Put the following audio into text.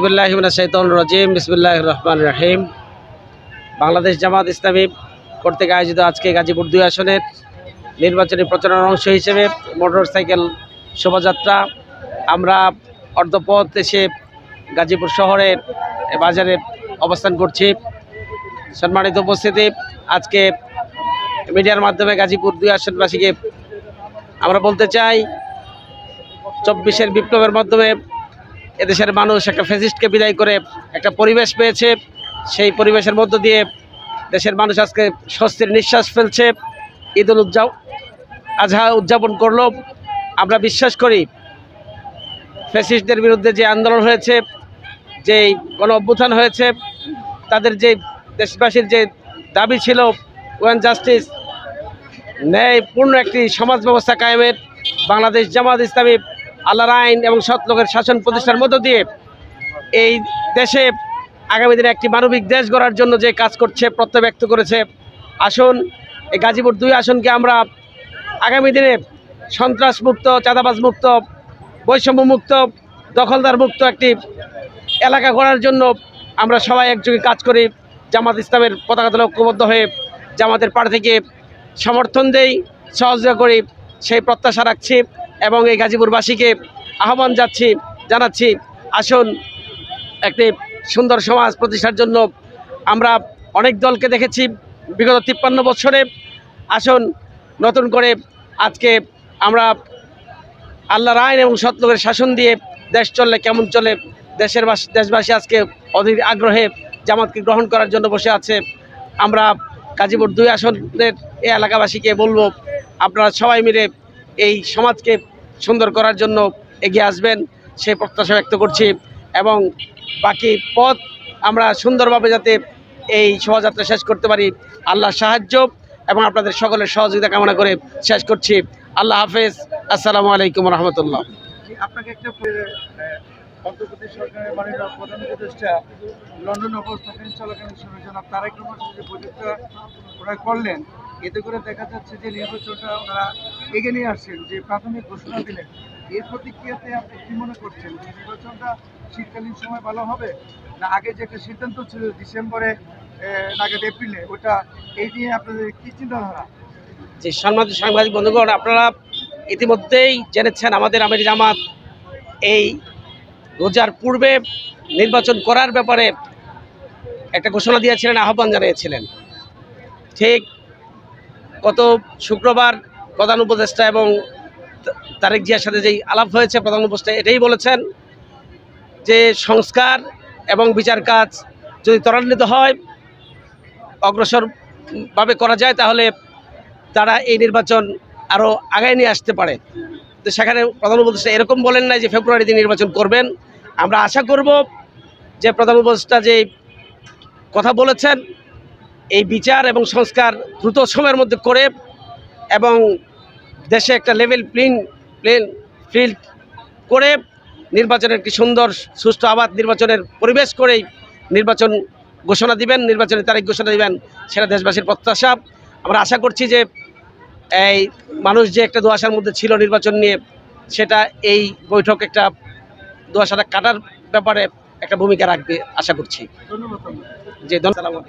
আউযুবিল্লাহি মিনাশ শাইতানির রাজিম বিসমিল্লাহির রহমানির রহিম। বাংলাদেশ জামাত ইসলামী কর্তৃক আয়োজিত আজকে গাজীপুর 2 আসনের নির্বাচনী প্রচারণার অংশ হিসেবে মোটরসাইকেল শোভাযাত্রা আমরা অর্ধপথ এসে গাজীপুর শহরের বাজারে অবস্থান করছি। সম্মানিত উপস্থিতি, আজকে মিডিয়ার মাধ্যমে গাজীপুর 2 আসনবাসীকে আমরা বলতে চাই, 24-এর বিপ্লবের মাধ্যমে এদেশের মানুষ একটা ফ্যাসিস্টকে বিদায় করে একটা পরিবেশ পেয়েছে। সেই পরিবেশের মধ্য দিয়ে দেশের মানুষ আজকে স্বস্তির নিঃশ্বাস ফেলছে, ঈদুল আজহা উদযাপন করলো। আমরা বিশ্বাস করি ফ্যাসিস্টদের বিরুদ্ধে যে আন্দোলন হয়েছে, যে গণ অভ্যুত্থান হয়েছে, তাদের যে দেশবাসীর যে দাবি ছিল ওয়ান জাস্টিস, ন্যায়পূর্ণ একটি সমাজ ব্যবস্থা কায়েমের, বাংলাদেশ জামাত ইসলামী আল্লাহর আইন এবং সৎ লোকের শাসন প্রতিষ্ঠার মধ্য দিয়ে এই দেশে আগামী দিনে একটি মানবিক দেশ গড়ার জন্য যে কাজ করছে প্রত্যয় ব্যক্ত করেছে। আসুন এই গাজীপুর 2 আসনকে আমরা আগামী দিনে সন্ত্রাস মুক্ত, চাঁদাবাজ মুক্ত, বৈষম্য মুক্ত, দখলদার মুক্ত একটি এলাকা গড়ার জন্য আমরা সবাই একযোগে কাজ করি। জামাত ইসলামের পতাকা তলে ঐক্যবদ্ধ হয়ে জামাতের প্রার্থীকে সমর্থন দেই, সহযোগিতা করি, সেই প্রত্যাশা রাখছি এবং এই গাজীপুরবাসীকে আহ্বান জানাচ্ছি, আসুন একটি সুন্দর সমাজ প্রতিষ্ঠার জন্য। আমরা অনেক দলকে দেখেছি বিগত 53 বছরে। আসুন নতুন করে আজকে আমরা আল্লাহর আইন এবং সৎ লোকের শাসন দিয়ে দেশ চললে কেমন চলে, দেশবাসী আজকে অধীর আগ্রহে জামাতকে গ্রহণ করার জন্য বসে আছে। আমরা গাজীপুর 2 আসনের এই এলাকাবাসীকে বলবো, আপনারা সবাই মিলে এই সমাজকে সুন্দর করার জন্য এগিয়ে আসবেন, সেই প্রত্যাশা ব্যক্ত করছি। এবং বাকি পথ আমরা সুন্দরভাবে যাতে এই শোভাযাত্রা শেষ করতে পারি, আল্লাহর সাহায্য এবং আপনাদের সকলের সহযোগিতা কামনা করে শেষ করছি। আল্লাহ হাফেজ। আসসালামু আলাইকুম রহমতুল্লাহ। আপনাকে একটা অন্তর্বর্তী সরকারের মাননীয় প্রধান উপদেষ্টা লন্ডন অবস্থান চলাকালীন সময় জনাব তারেক রহমান যে বৈঠকটা ওরা করলেন, এতে করে দেখা যাচ্ছে যে নির্বাচনটা ওনারা এগিয়ে নিয়ে আসছেন, যে প্রাথমিক ঘোষণা দিলেন। এর প্রতিক্রিয়াতে আপনি কী মনে করছেন, নির্বাচনটা শীতকালীন সময় ভালো হবে, না আগে যে একটা সিদ্ধান্ত ছিল ডিসেম্বরে নাগাদ এপ্রিলে, ওটা এই নিয়ে আপনাদের কী চিন্তাধারা? যে সম্মানিত সাংবাদিক বন্ধুগণ, আপনারা ইতিমধ্যেই জেনেছেন আমাদের আমির জামাত এই রোজার পূর্বে নির্বাচন করার ব্যাপারে একটা ঘোষণা দিয়েছিলেন, আহ্বান জানিয়েছিলেন। ঠিক গত শুক্রবার প্রধান উপদেষ্টা এবং তারেক জিয়ার সাথে যেই আলাপ হয়েছে, প্রধান উপদেষ্টা এটাই বলেছেন যে সংস্কার এবং বিচার কাজ যদি ত্বরান্বিত হয়, অগ্রসরভাবে করা যায়, তাহলে তারা এই নির্বাচন আরও আগায় নিয়ে আসতে পারে। তো সেখানে প্রধান উপদেষ্টা এরকম বলেন নাই যে ফেব্রুয়ারিতে নির্বাচন করবেন। আমরা আশা করব যে প্রধান উপদেষ্টা যে কথা বলেছেন, এই বিচার এবং সংস্কার দ্রুত সময়ের মধ্যে করে এবং দেশে একটা লেভেল প্লেইং ফিল্ড করে নির্বাচনের একটি সুন্দর সুষ্ঠু আবাদ নির্বাচনের পরিবেশ করেই নির্বাচন ঘোষণা দিবেন, নির্বাচনের তারিখ ঘোষণা দিবেন, সেটা দেশবাসীর প্রত্যাশা। আমরা আশা করছি যে এই মানুষ যে একটা দুয়াশার মধ্যে ছিল নির্বাচন নিয়ে, সেটা এই বৈঠক একটা দুয়াশাটা কাটার ব্যাপারে একটা ভূমিকা রাখবে আশা করছি। ধন্যবাদ। যে ধন্যবাদ।